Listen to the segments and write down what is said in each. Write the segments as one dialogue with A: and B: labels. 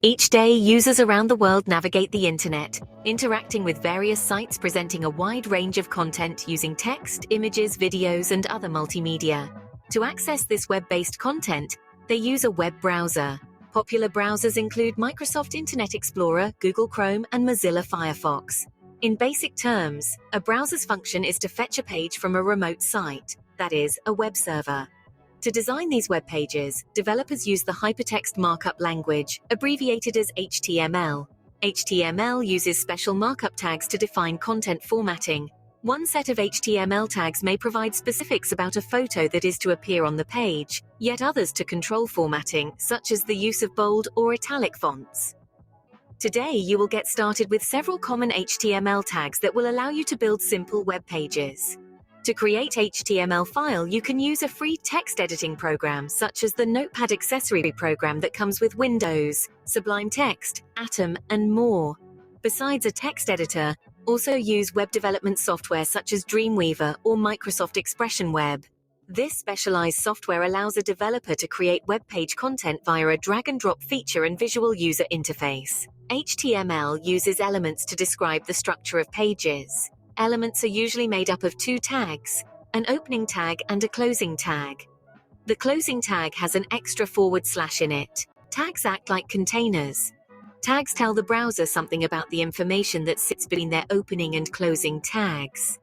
A: Each day, users around the world navigate the internet, interacting with various sites presenting a wide range of content using text, images, videos, and other multimedia. To access this web-based content, they use a web browser. Popular browsers include Microsoft Internet Explorer, Google Chrome, and Mozilla Firefox. In basic terms, a browser's function is to fetch a page from a remote site, that is, a web server. To design these web pages, developers use the hypertext markup language, abbreviated as HTML. HTML uses special markup tags to define content formatting. One set of HTML tags may provide specifics about a photo that is to appear on the page, yet others to control formatting, such as the use of bold or italic fonts. Today, you will get started with several common HTML tags that will allow you to build simple web pages. To create HTML file, you can use a free text editing program such as the Notepad accessory program that comes with Windows, Sublime Text, Atom, and more. Besides a text editor, also use web development software such as Dreamweaver or Microsoft Expression Web. This specialized software allows a developer to create web page content via a drag-and-drop feature and visual user interface. HTML uses elements to describe the structure of pages. Elements are usually made up of two tags, an opening tag and a closing tag. The closing tag has an extra / in it. Tags act like containers. Tags tell the browser something about the information that sits between their opening and closing tags.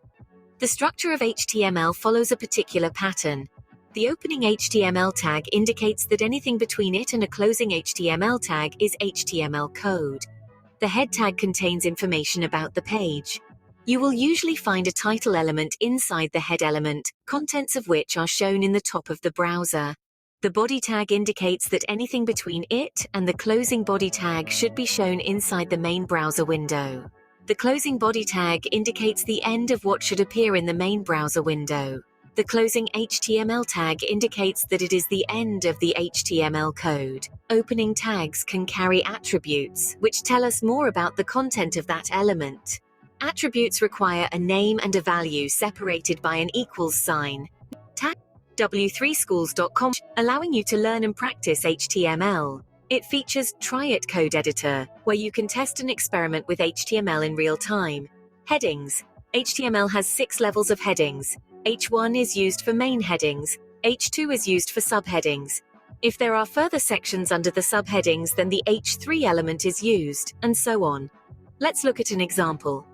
A: The structure of HTML follows a particular pattern. The opening HTML tag indicates that anything between it and a closing HTML tag is HTML code. The head tag contains information about the page. You will usually find a title element inside the head element, contents of which are shown in the top of the browser. The body tag indicates that anything between it and the closing body tag should be shown inside the main browser window. The closing body tag indicates the end of what should appear in the main browser window. The closing HTML tag indicates that it is the end of the HTML code. Opening tags can carry attributes, which tell us more about the content of that element. Attributes require a name and a value separated by an equals sign. Tag w3schools.com, allowing you to learn and practice HTML. It features Try It code editor, where you can test and experiment with HTML in real time. Headings. HTML has 6 levels of headings. H1 is used for main headings. H2 is used for subheadings. If there are further sections under the subheadings, then the H3 element is used, and so on. Let's look at an example.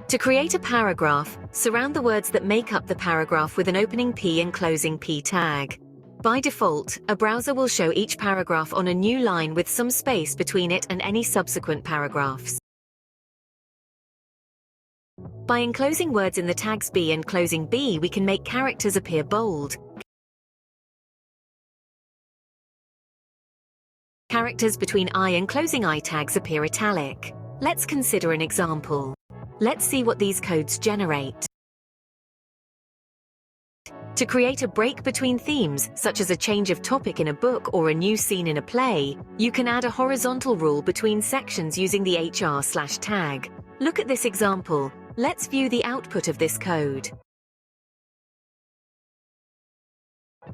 A: To create a paragraph, surround the words that make up the paragraph with an opening P and closing P tag. By default, a browser will show each paragraph on a new line with some space between it and any subsequent paragraphs. By enclosing words in the tags B and closing B, we can make characters appear bold. Characters between I and closing I tags appear italic. Let's consider an example. Let's see what these codes generate. To create a break between themes, such as a change of topic in a book or a new scene in a play, you can add a horizontal rule between sections using the hr/tag. Look at this example. Let's view the output of this code.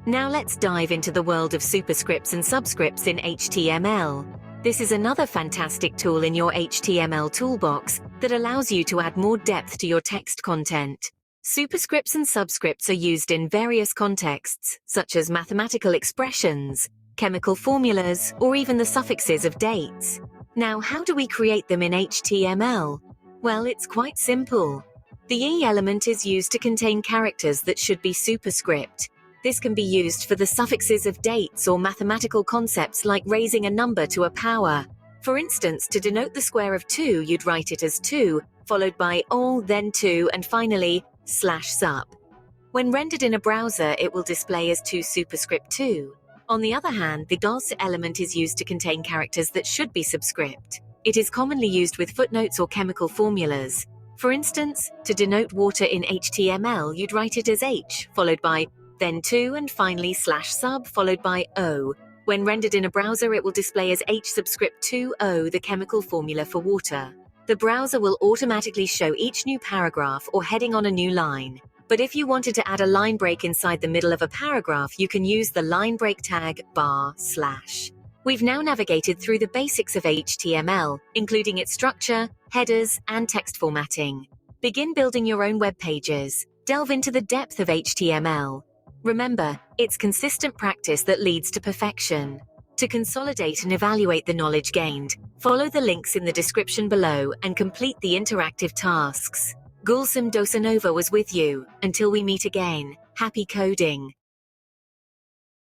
A: Now let's dive into the world of superscripts and subscripts in HTML. This is another fantastic tool in your HTML toolbox that allows you to add more depth to your text content. Superscripts and subscripts are used in various contexts, such as mathematical expressions, chemical formulas, or even the suffixes of dates. Now, how do we create them in HTML? Well, it's quite simple. The E element is used to contain characters that should be superscript. This can be used for the suffixes of dates or mathematical concepts like raising a number to a power. For instance, to denote the square of 2, you'd write it as 2, followed by all, then 2, and finally /sup. When rendered in a browser, it will display as 2 superscript 2. On the other hand, the GALS element is used to contain characters that should be subscript. It is commonly used with footnotes or chemical formulas. For instance, to denote water in HTML, you'd write it as H, followed by then 2, and finally /sub, followed by O. When rendered in a browser, it will display as Subscript 2.0, the chemical formula for water. The browser will automatically show each new paragraph or heading on a new line. But if you wanted to add a line break inside the middle of a paragraph, you can use the line break tag //. We've now navigated through the basics of HTML, including its structure, headers, and text formatting. Begin building your own web pages. Delve into the depth of HTML. Remember, it's consistent practice that leads to perfection. To consolidate and evaluate the knowledge gained, follow the links in the description below and complete the interactive tasks. Gulsum Dosanova was with you. Until we meet again, happy coding!